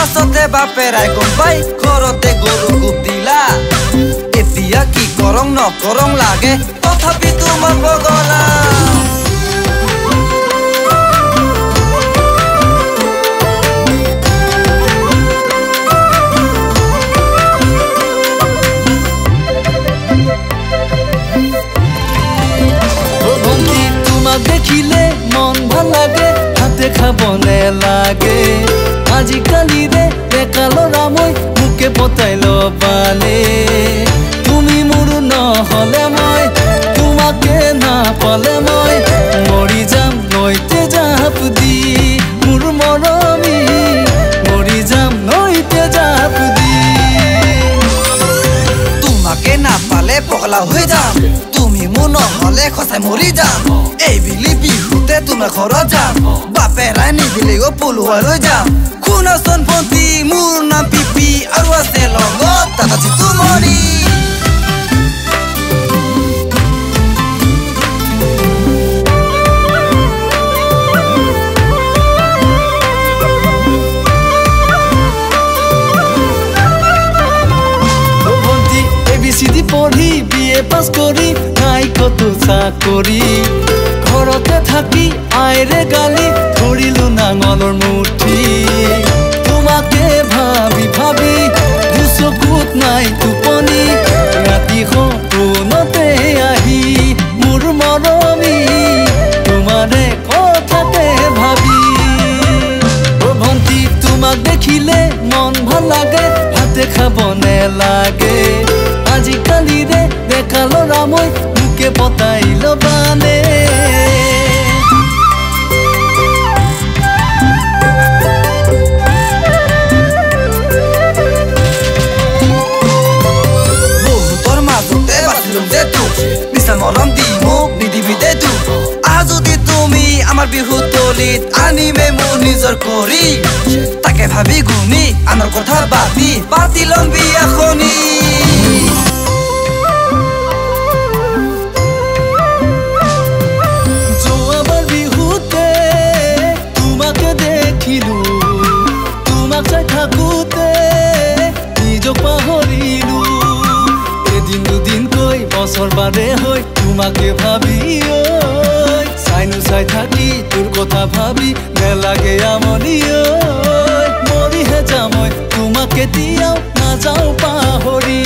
পাছতে বাপেৰাই গম পাই ঘৰতে গৰু কোব দিলা এতিয়া কি কৰং নকৰং লাগে তথাপি তোমাক বগলা দেখিলে মন ভাল লাগে হাতে খাবনে লাগে আজিকালি রে ডেকা ল'ৰা মই মুকে পতাই লবানে তুমি মোৰ নহলে মই তোমাকে নাপালে মই মৰি যাম নৈতে জাপ দি মোৰ মৰমী মৰি যাম নৈতে জাপ দি তোমাকে নাপালে পগলা হৈ যাম তুমি মোৰ নহলে খচাই মৰি যাম এইবিলি বিহুতে তোমাৰ ঘৰত যাম বাপেৰাই নিদিলেও পলুৱাই লৈ যাম শুনাচোন ভণ্টি মোৰ নাম পিপি আৰু আছে লগত তাত আছে তুমৰি ভণ্টি ABCD পঢ়ি BA পাছ কৰি নাই কতো চাকৰি ঘৰতে থাকি আইৰে গালি ধৰিলো নাঙলৰ মুঠি তোমাকে ভাবি ভাবি দুচকুত নাই টোপনি ৰাতি সপোনতে আহি মোৰ মৰমী তোমাৰে কথাতে ভাবি ভণ্টি তোমাক দেখিলে মন ভাল লাগে হাতে খাবনে লাগে আজিকালি ৰে ডেকা ল'ৰা মই মুকে পতাই লবানে বহুতৰ মাজতে বাচিলুম যে তোক বিছা মৰম দি মোক নিদিবি দে তোক যদি তুমি আমাৰ বিহু তলিত আনিমে মোৰ নিজৰ কৰি তাকে ভাবি গুণি আনৰ কথা ভাবি পাতি লম বিয়াখনি যোৱাবাৰ বিহুতে তোমাকে দেখিলো তোমাক চাই থাকোতে নিজক পাহৰিলো এদিন দুদিনকৈ বছৰ বাৰে হৈ তোমাকে ভাবি চাইনো চাই থাকি তোৰ কথা ভাবি নেলাগে আমনি মৰিহে যাম মই তোমাক কেতিয়াও নাযাওঁ পাহৰি